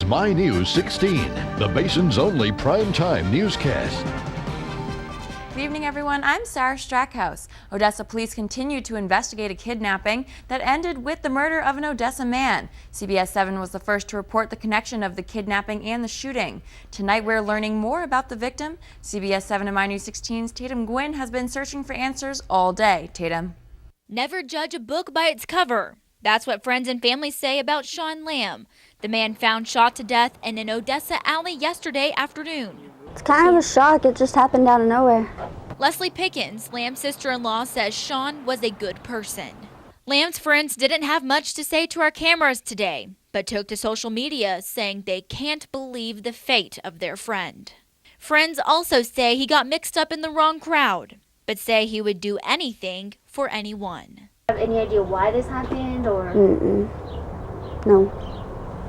My News 16, the Basin's only primetime newscast. Good evening, everyone. I'm Sarah Strackhouse. Odessa police continue to investigate a kidnapping that ended with the murder of an Odessa man. CBS 7 was the first to report the connection of the kidnapping and the shooting. Tonight, we're learning more about the victim. CBS 7 and My News 16's Tatum Gwynn has been searching for answers all day. Tatum. Never judge a book by its cover. That's what friends and family say about Sean Lamb, the man found shot to death in an Odessa alley yesterday afternoon. It's kind of a shock. It just happened out of nowhere. Leslie Pickens, Lamb's sister-in-law, says Sean was a good person. Lamb's friends didn't have much to say to our cameras today, but took to social media saying they can't believe the fate of their friend. Friends also say he got mixed up in the wrong crowd, but say he would do anything for anyone. Have any idea why this happened, or? No.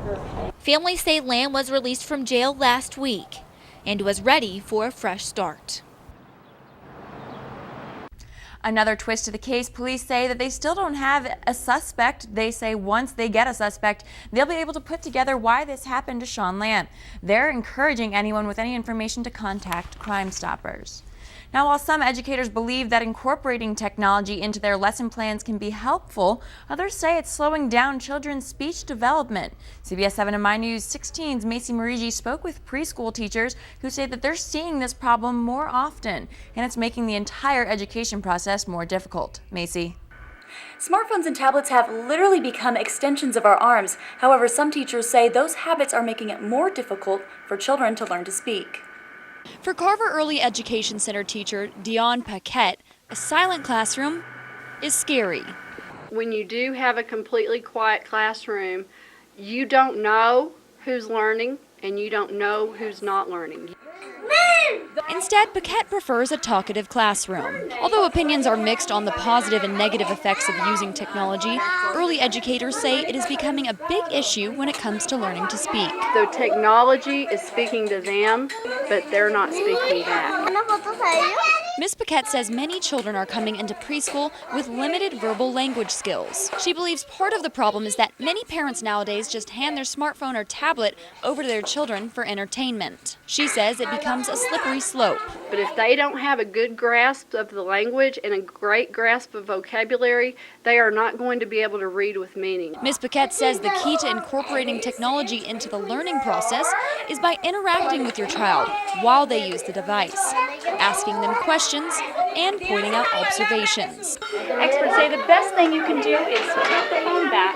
Okay. Families say Lamb was released from jail last week and was ready for a fresh start. Another twist to the case, police say that they still don't have a suspect. They say once they get a suspect, they'll be able to put together why this happened to Sean Lamb. They're encouraging anyone with any information to contact Crime Stoppers. Now, while some educators believe that incorporating technology into their lesson plans can be helpful, others say it's slowing down children's speech development. CBS 7 and My News 16's Macy Marigi spoke with preschool teachers who say that they're seeing this problem more often, and it's making the entire education process more difficult. Macy. Smartphones and tablets have literally become extensions of our arms. However, some teachers say those habits are making it more difficult for children to learn to speak. For Carver Early Education Center teacher Dion Paquette, a silent classroom is scary. When you do have a completely quiet classroom, you don't know who's learning and you don't know who's not learning. Instead, Paquette prefers a talkative classroom. Although opinions are mixed on the positive and negative effects of using technology, early educators say it is becoming a big issue when it comes to learning to speak. So technology is speaking to them, but they're not speaking back. Ms. Paquette says many children are coming into preschool with limited verbal language skills. She believes part of the problem is that many parents nowadays just hand their smartphone or tablet over to their children for entertainment. She says it becomes a slippery slope. But if they don't have a good grasp of the language and a great grasp of vocabulary, they are not going to be able to read with meaning. Ms. Paquette says the key to incorporating technology into the learning process is by interacting with your child while they use the device, asking them questions and pointing out observations. Experts say the best thing you can do is take the phone back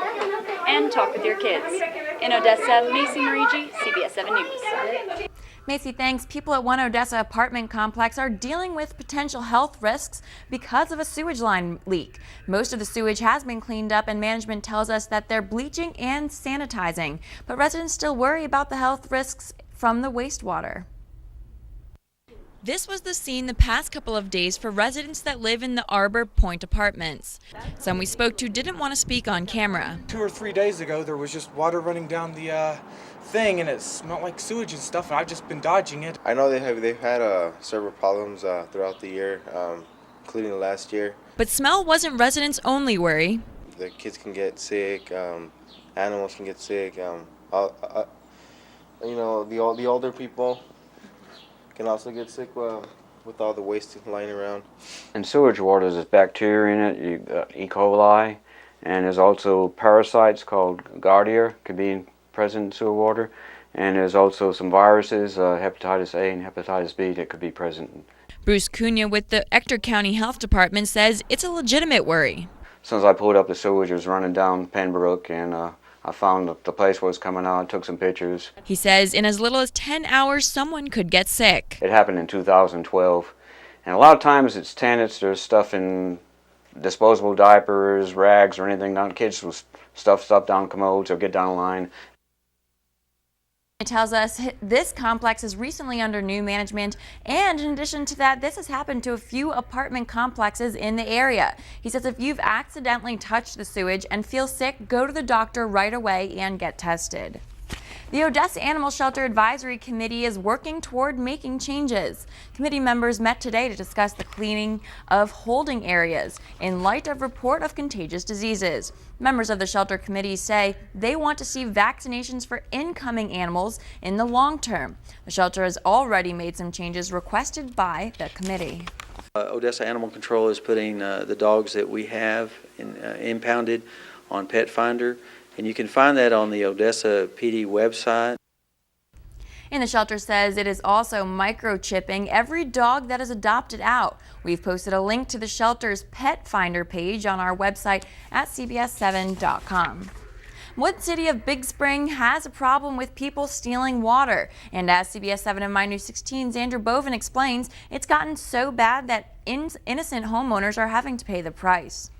and talk with your kids. In Odessa, Macy Marigi, CBS 7 News. Macy, thanks. People at one Odessa apartment complex are dealing with potential health risks because of a sewage line leak. Most of the sewage has been cleaned up and management tells us that they're bleaching and sanitizing. But residents still worry about the health risks from the wastewater. This was the scene the past couple of days for residents that live in the Arbor Point apartments. Some we spoke to didn't want to speak on camera. 2 or 3 days ago, there was just water running down the thing, and it smelled like sewage and stuff, and I've just been dodging it. I know they've had several problems throughout the year, including last year. But smell wasn't residents' only worry. The kids can get sick, animals can get sick, the older people can also get sick with all the waste lying around. In sewage water, there's bacteria in it, E. coli, and there's also parasites called Giardia could be present in sewer water, and there's also some viruses, hepatitis A and hepatitis B, that could be present. Bruce Cunha with the Ector County Health Department says it's a legitimate worry. As soon as I pulled up, the sewage was running down Pembroke, and I found the place where it was coming out, took some pictures. He says in as little as 10 hours, someone could get sick. It happened in 2012, and a lot of times it's tenants, there's stuff in disposable diapers, rags, or anything. Kids will stuff down commodes or get down the line. It tells us this complex is recently under new management, and in addition to that, this has happened to a few apartment complexes in the area. He says if you've accidentally touched the sewage and feel sick, go to the doctor right away and get tested. The Odessa Animal Shelter Advisory Committee is working toward making changes. Committee members met today to discuss the cleaning of holding areas in light of report of contagious diseases. Members of the shelter committee say they want to see vaccinations for incoming animals in the long term. The shelter has already made some changes requested by the committee. Odessa Animal Control is putting the dogs that we have impounded on Pet Finder, and you can find that on the Odessa PD website. And the shelter says it is also microchipping every dog that is adopted out. We've posted a link to the shelter's Pet Finder page on our website at CBS7.com. Wood City of Big Spring has a problem with people stealing water. And as CBS 7 and My News 16's Andrew Bovin explains, it's gotten so bad that innocent homeowners are having to pay the price.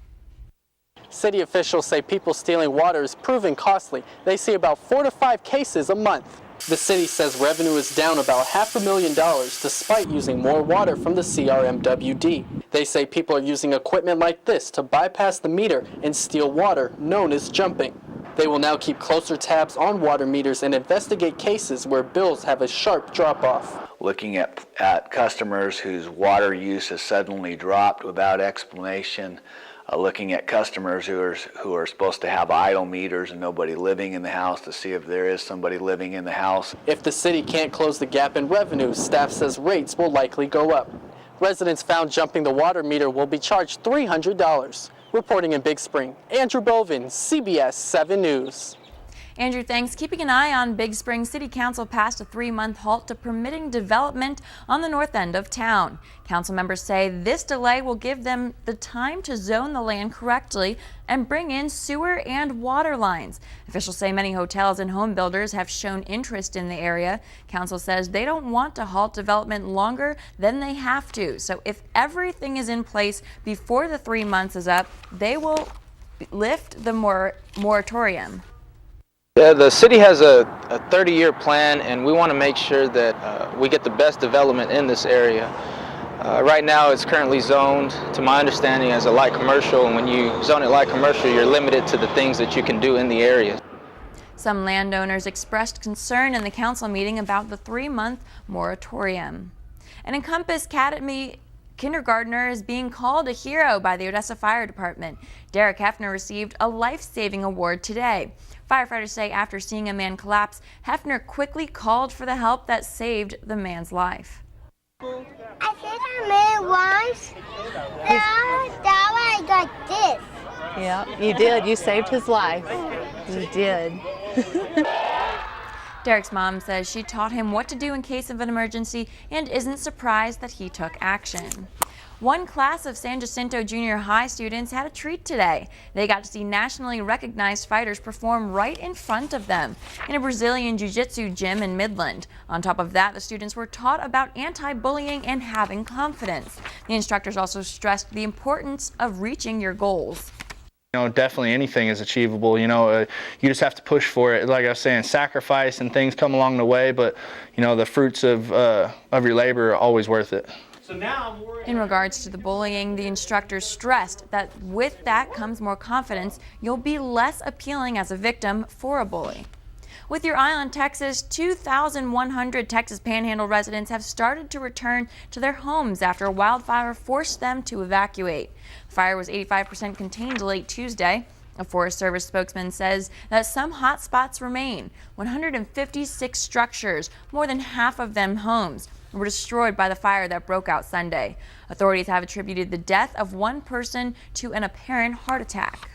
City officials say people stealing water is proving costly. They see about 4 to 5 cases a month. The city says revenue is down about $500,000 despite using more water from the CRMWD. They say people are using equipment like this to bypass the meter and steal water, known as jumping. They will now keep closer tabs on water meters and investigate cases where bills have a sharp drop-off. Looking at customers whose water use has suddenly dropped without explanation. Looking at customers who are supposed to have idle meters and nobody living in the house to see if there is somebody living in the house. If the city can't close the gap in revenue, staff says rates will likely go up. Residents found jumping the water meter will be charged $300. Reporting in Big Spring, Andrew Bovin, CBS 7 News. Andrew, thanks. Keeping an eye on Big Spring, City Council passed a 3-month halt to permitting development on the north end of town. Council members say this delay will give them the time to zone the land correctly and bring in sewer and water lines. Officials say many hotels and home builders have shown interest in the area. Council says they don't want to halt development longer than they have to. So if everything is in place before the 3 months is up, they will lift the moratorium. Yeah, the city has a 30-year plan, and we want to make sure that we get the best development in this area. Right now, it's currently zoned, to my understanding, as a light commercial, and when you zone it light commercial, you're limited to the things that you can do in the area. Some landowners expressed concern in the council meeting about the 3-month moratorium. An Encompass Academy kindergartner is being called a hero by the Odessa Fire Department. Derek Hefner received a life-saving award today. Firefighters say after seeing a man collapse, Hefner quickly called for the help that saved the man's life. I think I made once. That way like this. Yeah, you did. You saved his life. You did. Derek's mom says she taught him what to do in case of an emergency and isn't surprised that he took action. One class of San Jacinto Junior High students had a treat today. They got to see nationally recognized fighters perform right in front of them in a Brazilian Jiu-Jitsu gym in Midland. On top of that, the students were taught about anti-bullying and having confidence. The instructors also stressed the importance of reaching your goals. You know, definitely anything is achievable. You know, you just have to push for it. Like I was saying, sacrifice and things come along the way, but you know, the fruits of your labor are always worth it. In regards to the bullying, the instructors stressed that with that comes more confidence. You'll be less appealing as a victim for a bully. With your eye on Texas, 2,100 Texas Panhandle residents have started to return to their homes after a wildfire forced them to evacuate. The fire was 85% contained late Tuesday. A Forest Service spokesman says that some hot spots remain. 156 structures, more than half of them homes, were destroyed by the fire that broke out Sunday. Authorities have attributed the death of one person to an apparent heart attack.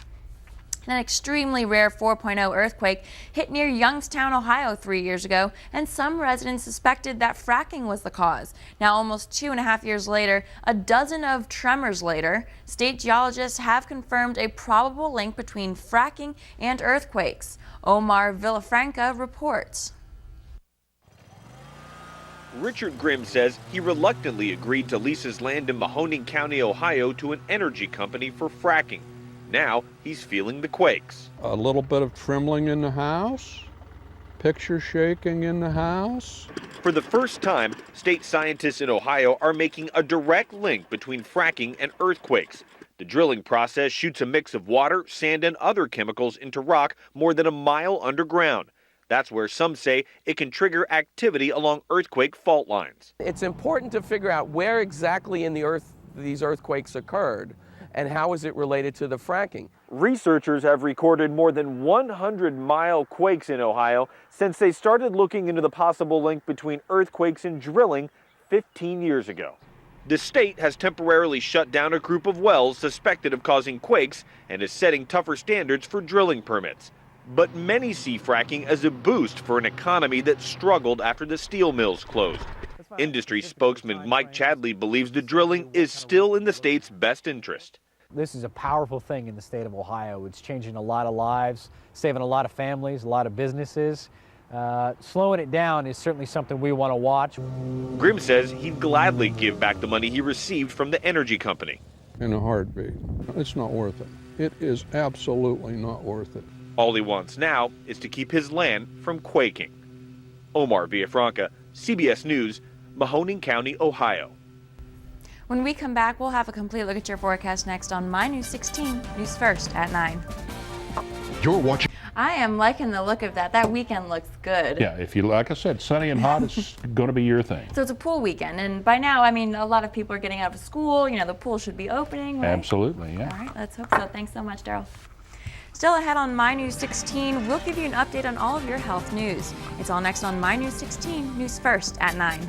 An extremely rare 4.0 earthquake hit near Youngstown, Ohio 3 years ago, and some residents suspected that fracking was the cause. Now, almost 2.5 years later, a dozen of tremors later, state geologists have confirmed a probable link between fracking and earthquakes. Omar Villafranca reports. Richard Grimm says he reluctantly agreed to lease his land in Mahoning County, Ohio to an energy company for fracking. Now he's feeling the quakes. A little bit of trembling in the house, picture shaking in the house. For the first time, state scientists in Ohio are making a direct link between fracking and earthquakes. The drilling process shoots a mix of water, sand, and other chemicals into rock more than a mile underground. That's where some say it can trigger activity along earthquake fault lines. It's important to figure out where exactly in the earth these earthquakes occurred and how is it related to the fracking. Researchers have recorded more than 100-mile quakes in Ohio since they started looking into the possible link between earthquakes and drilling 15 years ago. The state has temporarily shut down a group of wells suspected of causing quakes and is setting tougher standards for drilling permits. But many see fracking as a boost for an economy that struggled after the steel mills closed. Industry spokesman Mike Chadley believes the drilling is still in the state's best interest. This is a powerful thing in the state of Ohio. It's changing a lot of lives, saving a lot of families, a lot of businesses. Slowing it down is certainly something we want to watch. Grimm says he'd gladly give back the money he received from the energy company. In a heartbeat. It's not worth it. It is absolutely not worth it. All he wants now is to keep his land from quaking. Omar Villafranca, CBS News, Mahoning County, Ohio. When we come back, we'll have a complete look at your forecast next on My News 16, News First at 9. You're watching. I am liking the look of that. That weekend looks good. Yeah, if you, like I said, sunny and hot is going to be your thing. So it's a pool weekend, and by now, I mean, a lot of people are getting out of school. You know, the pool should be opening, right? Absolutely, yeah. All right, let's hope so. Thanks so much, Daryl. Still ahead on My News 16, we'll give you an update on all of your health news. It's all next on My News 16, News First at 9.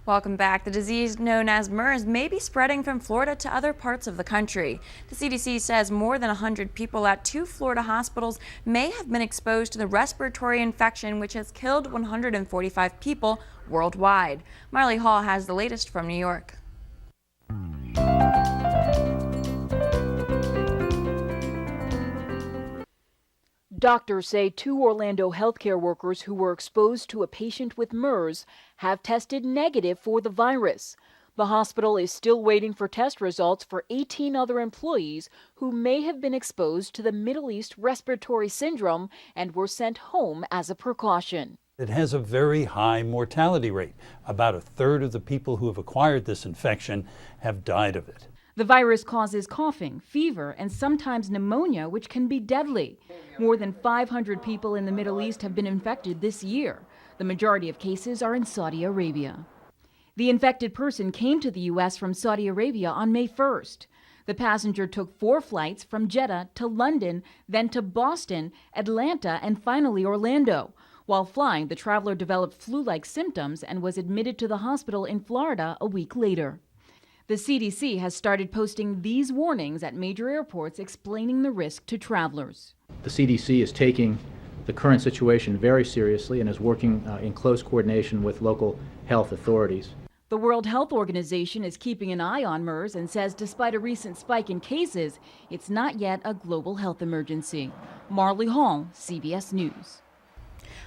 Welcome back. The disease known as MERS may be spreading from Florida to other parts of the country. The CDC says more than 100 people at 2 Florida hospitals may have been exposed to the respiratory infection, which has killed 145 people worldwide. Marley Hall has the latest from New York. Doctors say 2 Orlando healthcare workers who were exposed to a patient with MERS have tested negative for the virus. The hospital is still waiting for test results for 18 other employees who may have been exposed to the Middle East respiratory syndrome and were sent home as a precaution. It has a very high mortality rate. About a third of the people who have acquired this infection have died of it. The virus causes coughing, fever, and sometimes pneumonia, which can be deadly. More than 500 people in the Middle East have been infected this year. The majority of cases are in Saudi Arabia. The infected person came to the U.S. from Saudi Arabia on May 1st. The passenger took 4 flights from Jeddah to London, then to Boston, Atlanta, and finally Orlando. While flying, the traveler developed flu-like symptoms and was admitted to the hospital in Florida a week later. The CDC has started posting these warnings at major airports explaining the risk to travelers. The CDC is taking the current situation very seriously and is working in close coordination with local health authorities. The World Health Organization is keeping an eye on MERS and says despite a recent spike in cases, it's not yet a global health emergency. Marley Hall, CBS News.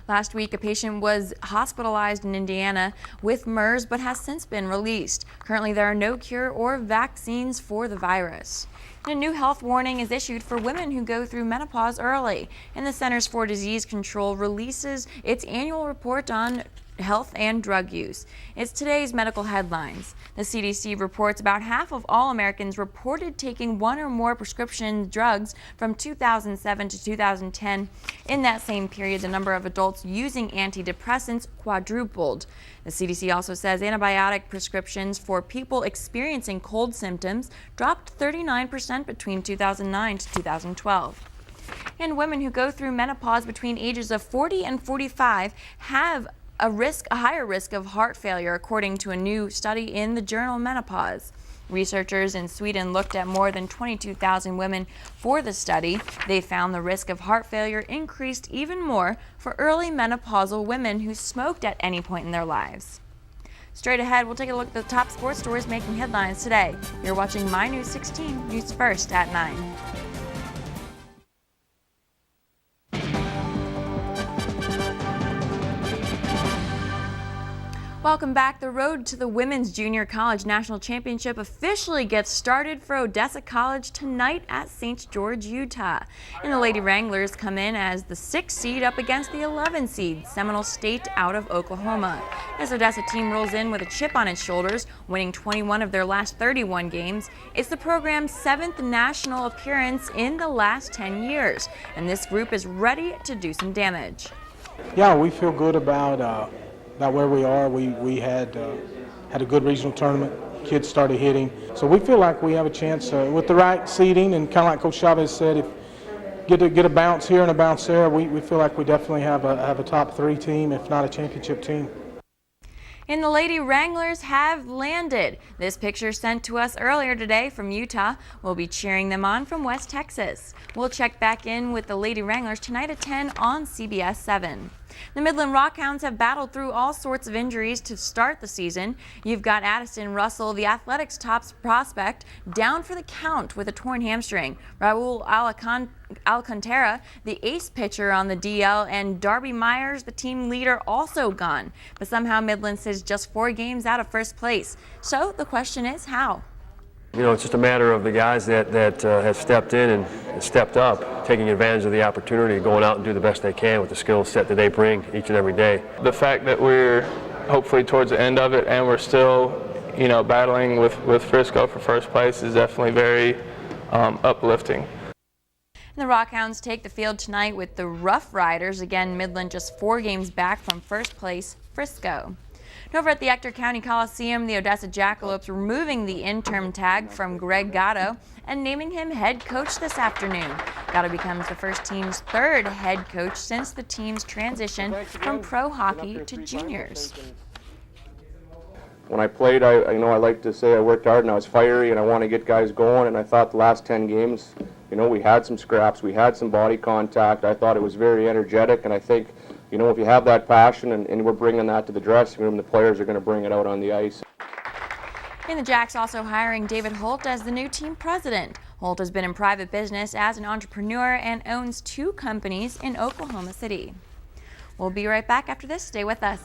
Last week, a patient was hospitalized in Indiana with MERS but has since been released. Currently, there are no cure or vaccines for the virus. And a new health warning is issued for women who go through menopause early. And the Centers for Disease Control releases its annual report on health and drug use. It's today's medical headlines. The CDC reports about half of all Americans reported taking 1 or more prescription drugs from 2007 to 2010. In that same period, the number of adults using antidepressants quadrupled. The CDC also says antibiotic prescriptions for people experiencing cold symptoms dropped 39% between 2009 to 2012. And women who go through menopause between ages of 40 and 45 have a higher risk of heart failure, according to a new study in the journal Menopause. Researchers in Sweden looked at more than 22,000 women for the study. They found the risk of heart failure increased even more for early menopausal women who smoked at any point in their lives. Straight ahead, we'll take a look at the top sports stories making headlines today. You're watching My News 16, News First at 9. Welcome back. The road to the Women's Junior College National Championship officially gets started for Odessa College tonight at St. George, Utah. And the Lady Wranglers come in as the 6th seed up against the 11th seed, Seminole State out of Oklahoma. This Odessa team rolls in with a chip on its shoulders, winning 21 of their last 31 games. It's the program's 7th national appearance in the last 10 years, and this group is ready to do some damage. Yeah, we feel good about where we are. We had a good regional tournament. Kids started hitting, so we feel like we have a chance with the right seeding, and kind of like Coach Chavez said, if get a bounce here and a bounce there, we feel like we definitely have a top 3 team, if not a championship team. And the Lady Wranglers have landed. This picture sent to us earlier today from Utah. We'll be cheering them on from West Texas. We'll check back in with the Lady Wranglers tonight at 10 on CBS 7. The Midland Rockhounds have battled through all sorts of injuries to start the season. You've got Addison Russell, the Athletics' top prospect, down for the count with a torn hamstring. Raul Alcantara, the ace pitcher on the DL, and Darby Myers, the team leader, also gone. But somehow Midland sits just 4 games out of first place. So the question is, how? You know, it's just a matter of the guys that have stepped in and stepped up, taking advantage of the opportunity, going out and do the best they can with the skill set that they bring each and every day. The fact that we're hopefully towards the end of it and we're still, battling with Frisco for first place is definitely very uplifting. The Rockhounds take the field tonight with the Rough Riders. Again, Midland just 4 games back from first place, Frisco. And over at the Ector County Coliseum, the Odessa Jackalopes removing the interim tag from Greg Gatto and naming him head coach this afternoon. Gatto becomes the first team's 3rd head coach since the team's transition from pro hockey to juniors. When I played, I like to say I worked hard and I was fiery and I want to get guys going, and I thought the last 10 games, we had some scraps, we had some body contact. I thought it was very energetic, and I think if you have that passion and we're bringing that to the dressing room, the players are going to bring it out on the ice. And the Jacks also hiring David Holt as the new team president. Holt has been in private business as an entrepreneur and owns 2 companies in Oklahoma City. We'll be right back after this. Stay with us.